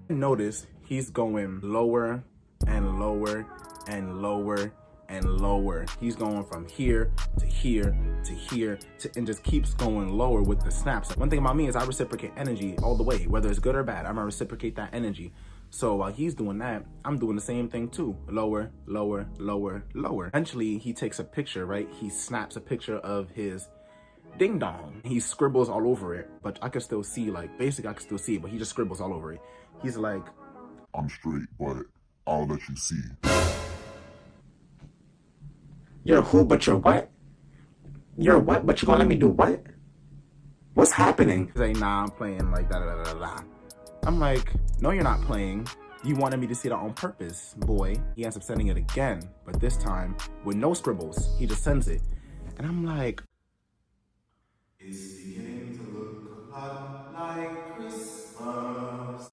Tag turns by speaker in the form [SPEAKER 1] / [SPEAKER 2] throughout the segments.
[SPEAKER 1] Notice he's going lower and lower and lower and lower. He's going from here to here to here and just keeps going lower with the snaps. One thing about me is I reciprocate energy all the way, whether it's good or bad. I'm gonna reciprocate that energy. So while he's doing that, I'm doing the same thing too. Lower, lower, lower, lower. Eventually he takes a picture, right? He snaps a picture of his ding dong. He scribbles all over it, but I can still see, like, basically I can still see it, but he just scribbles all over it. He's like,
[SPEAKER 2] I'm straight, but I'll let you see.
[SPEAKER 1] you're who, but you're what? You're what, but you're gonna let me do what? What's happening? He's like, nah, I'm playing, like, da da da da da. I'm like, no, you're not playing. You wanted me to see that on purpose, boy. He ends up sending it again, but this time with no scribbles. He just sends it. And I'm like, it's beginning to look a lot like Christmas.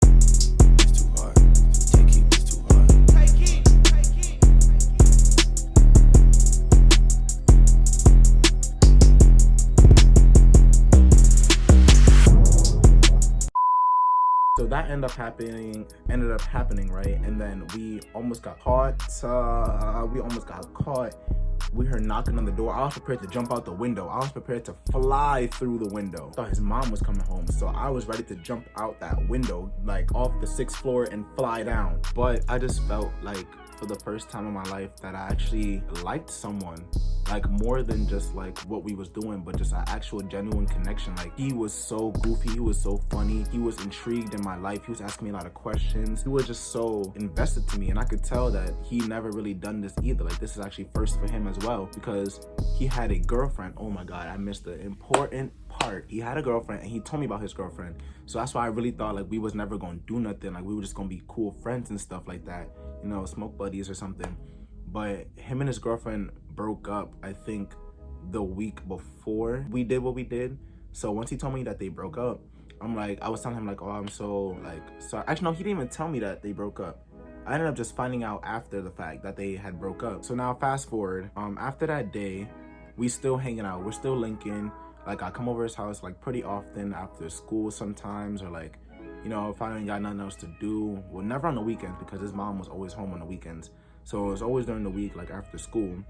[SPEAKER 3] It's too hard. Take it, it's too hard. Take it, take it.
[SPEAKER 1] So that ended up happening, right? And then we almost got caught. We heard knocking on the door. I was prepared to jump out the window. I was prepared to fly through the window. I thought his mom was coming home, so I was ready to jump out that window, like off the 6th floor and fly down. But I just felt like, for the first time in my life, that I actually liked someone, like more than just like what we was doing, but just an actual genuine connection. Like, he was so goofy, he was so funny, he was intrigued in my life, he was asking me a lot of questions, he was just so invested to me, and I could tell that he never really done this either. Like, this is actually first for him as well, because he had a girlfriend. Oh my god, I missed the important part. He had a girlfriend, and he told me about his girlfriend. So that's why I really thought like we was never gonna do nothing, like we were just gonna be cool friends and stuff like that, you know, smoke buddies or something. But him and his girlfriend broke up, I think, the week before we did what we did. So once he told me that they broke up, I was telling him like, oh, I'm so like sorry. Actually, no, he didn't even tell me that they broke up. I ended up just finding out after the fact that they had broke up. So now fast forward, after that day, we still hanging out, we're still linking. Like, I come over his house like pretty often after school sometimes, or like, you know, if I ain't got nothing else to do. Well, never on the weekends, because his mom was always home on the weekends. So it was always during the week, like after school.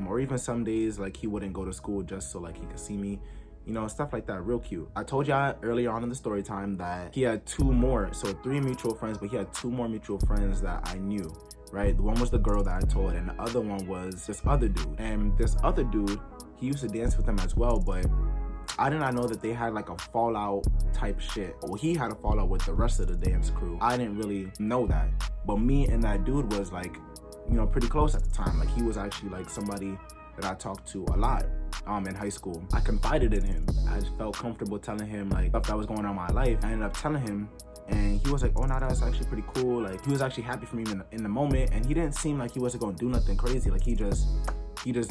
[SPEAKER 1] Or even some days, like, he wouldn't go to school just so like he could see me. You know, stuff like that, real cute. I told y'all earlier on in the story time that he had 2 more, so 3 mutual friends, but he had 2 more mutual friends that I knew, right? The one was the girl that I told, and the other one was this other dude. And this other dude, he used to dance with them as well, but I did not know that they had like a fallout type shit. Well, he had a fallout with the rest of the dance crew. I didn't really know that. But me and that dude was like, you know, pretty close at the time. Like, he was actually like somebody that I talked to a lot in high school. I confided in him. I just felt comfortable telling him like stuff that was going on in my life. I ended up telling him, and he was like, oh, no, that's actually pretty cool. Like, he was actually happy for me in the moment, and he didn't seem like he wasn't gonna do nothing crazy. Like, he just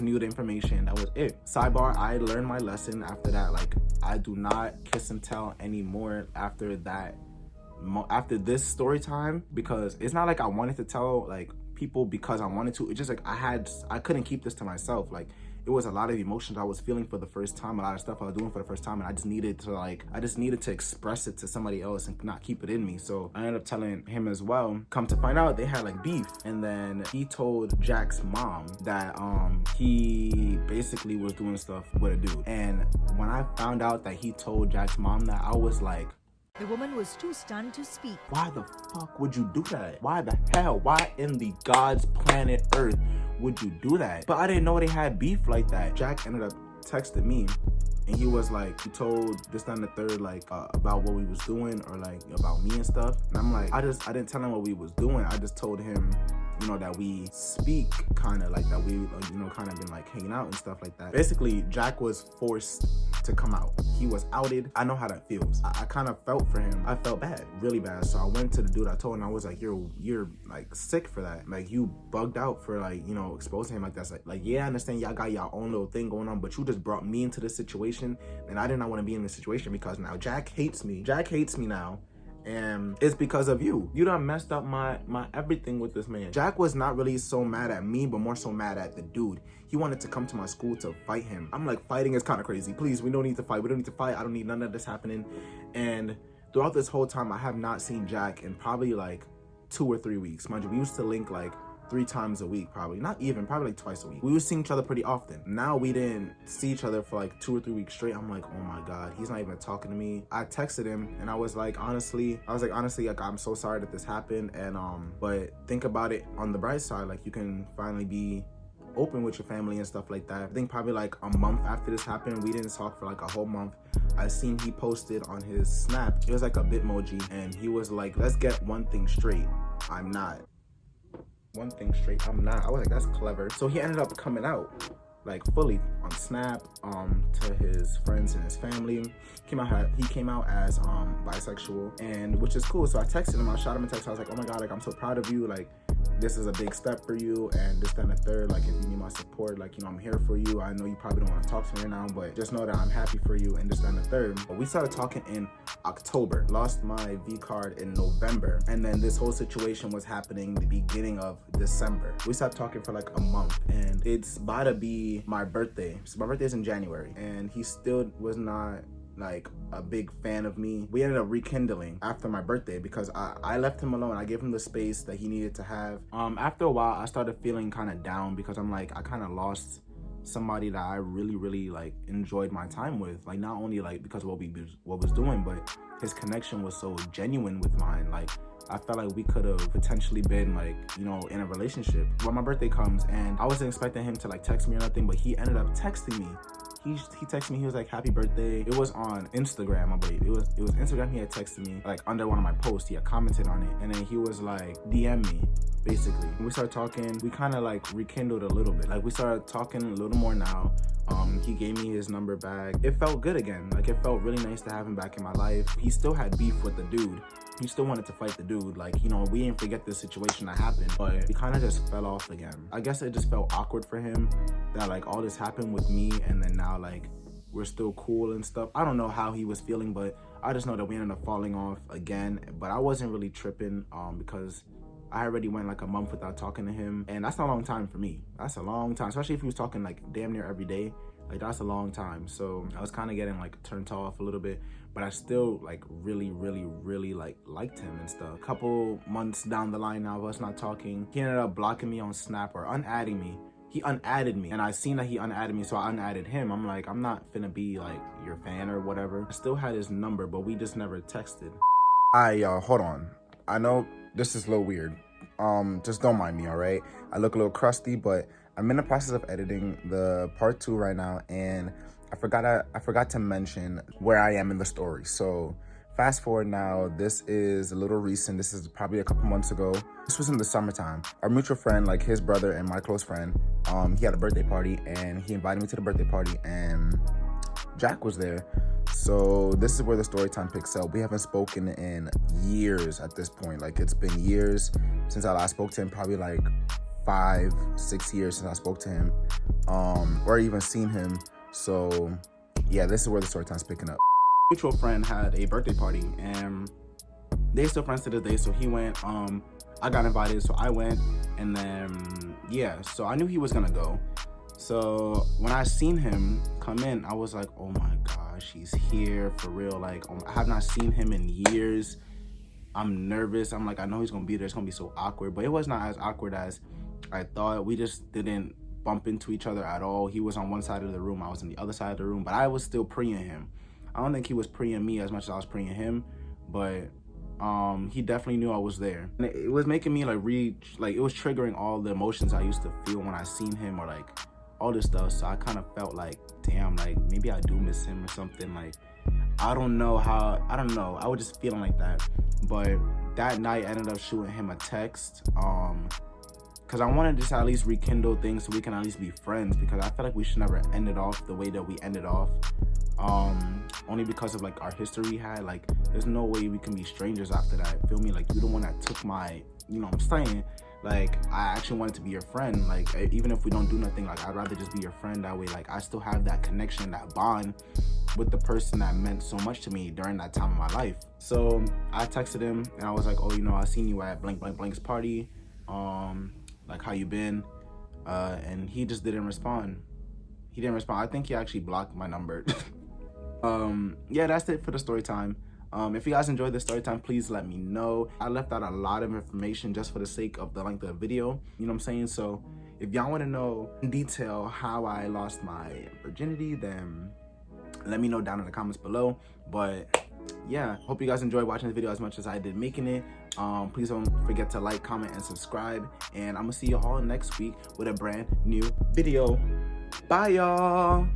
[SPEAKER 1] knew the information. That was it. Sidebar, I learned my lesson after that. Like, I do not kiss and tell anymore after that, after this story time, because it's not like I wanted to tell like people because I wanted to. It's just like I couldn't keep this to myself. Like, it was a lot of emotions I was feeling for the first time, a lot of stuff I was doing for the first time, and I just needed to express it to somebody else and not keep it in me. So I ended up telling him as well. Come to find out, they had like beef, and then he told Jack's mom that he basically was doing stuff with a dude. And when I found out that he told Jack's mom that, I was like,
[SPEAKER 4] the woman was too stunned to speak.
[SPEAKER 1] why the fuck would you do that? Why the hell? Why in the God's planet Earth would you do that? But I didn't know they had beef like that. Jack ended up texting me, and he was like, he told this, that, and the third, like about what we was doing, or like about me and stuff. And I'm like, I didn't tell him what we was doing. I just told him, you know, that we speak, kind of like that we, you know, kind of been like hanging out and stuff like that. Basically, Jack was forced to come out. He was outed. I know how that feels. I kind of felt for him. I felt bad, really bad. So I went to the dude. I told him, I was like, you're like sick for that. Like, you bugged out for like, you know, exposing him like that. Like, yeah, I understand y'all got y'all own little thing going on, but you just brought me into this situation, and I did not want to be in this situation, because now Jack hates me. Jack hates me now. And it's because of you. You done messed up my everything with this man. Jack was not really so mad at me, but more so mad at the dude. He wanted to come to my school to fight him. I'm like, fighting is kind of crazy. Please, we don't need to fight. We don't need to fight. I don't need none of this happening. And throughout this whole time, I have not seen Jack in probably like 2 or 3 weeks. Mind you, we used to link like 3 times a week, probably like twice a week. We would see each other pretty often. Now we didn't see each other for like 2 or 3 weeks straight. I'm like, oh my God, he's not even talking to me. I texted him and I was like, honestly, like, I'm so sorry that this happened. And but think about it on the bright side, like you can finally be open with your family and stuff like that. I think probably like a month after this happened, we didn't talk for like a whole month. I seen he posted on his Snap, it was like a Bitmoji, and he was like, let's get one thing straight, I'm not. One thing straight, I'm not. I was like, that's clever. So he ended up coming out like fully on Snap to his friends and his family. He came out as bisexual, and which is cool. So I texted him, I shot him a text. I was like, oh my God, like I'm so proud of you. Like this is a big step for you, and this, that, and the third. Like if you need my support, like, you know, I'm here for you. I know you probably don't want to talk to me right now, but just know that I'm happy for you, and this, that, and the third. But we started talking in October, lost my V card in November, and then this whole situation was happening the beginning of December. We stopped talking for like a month, and it's about to be my birthday. So my birthday is in January, and he still was not like a big fan of me. We ended up rekindling after my birthday because I left him alone. I gave him the space that he needed to have. After a while, I started feeling kind of down because I'm like, I kind of lost somebody that I really like enjoyed my time with. Like not only like because of what was doing, but his connection was so genuine with mine. Like I felt like we could have potentially been like, you know, in a relationship. When my birthday comes, and I wasn't expecting him to like text me or nothing, but he ended up texting me. He texted me, he was like, happy birthday. It was on Instagram, I believe. It was Instagram. He had texted me like under one of my posts. He had commented on it, and then he was like, DM me, basically. And we started talking. We kind of like rekindled a little bit. Like we started talking a little more now. He gave me his number back. It felt good again. Like it felt really nice to have him back in my life. He still had beef with the dude. He still wanted to fight the dude. Like, you know, we didn't forget the situation that happened, but he kind of just fell off again. I guess it just felt awkward for him that like all this happened with me, and then now like we're still cool and stuff. I don't know how he was feeling, but I just know that we ended up falling off again. But I wasn't really tripping because I already went like a month without talking to him, and that's a long time for me. That's a long time, especially if he was talking like damn near every day. Like that's a long time. So I was kind of getting like turned off a little bit, but I still like really like liked him and stuff. A couple months down the line now of us not talking, he ended up blocking me on Snap or unadding me. He unadded me, and I seen that he unadded me, so I unadded him. I'm like, I'm not finna be like your fan or whatever. I still had his number, but we just never texted. Y'all, hold on. I know this is a little weird. Just don't mind me, all right? I look a little crusty, but I'm in the process of editing the part 2 right now, and I forgot to mention where I am in the story. So fast forward now, this is a little recent. This is probably a couple months ago. This was in the summertime. Our mutual friend, like his brother and my close friend, he had a birthday party, and he invited me to the birthday party, and Jack was there. So this is where the story time picks up. We haven't spoken in years at this point. Like it's been years since I last spoke to him, probably like 5-6 years since I spoke to him, or even seen him. So yeah, this is where the story time's picking up. Mutual friend had a birthday party, and they still friends to this day. So he went, I got invited, so I went, and then yeah, so I knew he was gonna go. So when I seen him come in, I was like, oh my gosh, he's here for real. Like I have not seen him in years. I'm nervous. I'm like, I know he's gonna be there. It's gonna be so awkward, but it was not as awkward as I thought. We just didn't bump into each other at all. He was on one side of the room, I was on the other side of the room, but I was still preying him. I don't think he was preying me as much as I was preying him, but he definitely knew I was there. And it was making me like it was triggering all the emotions I used to feel when I seen him, or like all this stuff. So I kind of felt like, damn, like maybe I do miss him or something. Like I don't know. I was just feeling like that. But that night I ended up shooting him a text, because I wanted to just at least rekindle things so we can at least be friends, because I feel like we should never end it off the way that we ended off. Only because of like our history we had. Like there's no way we can be strangers after that, feel me? Like you the one that took my, you know what I'm saying? Like I actually wanted to be your friend. Like even if we don't do nothing, like I'd rather just be your friend. That way like I still have that connection, that bond with the person that meant so much to me during that time of my life. So I texted him and I was like, oh, you know, I seen you at blank blank blank's party, like how you been? And he just didn't respond. I think he actually blocked my number. Yeah, that's it for the story time. If you guys enjoyed this story time, please let me know. I left out a lot of information just for the sake of the length of the video, you know what I'm saying? So if y'all want to know in detail how I lost my virginity, then let me know down in the comments below. But yeah, hope you guys enjoyed watching the video as much as I did making it. Please don't forget to like, comment, and subscribe, and I'm gonna see you all next week with a brand new video. Bye, y'all.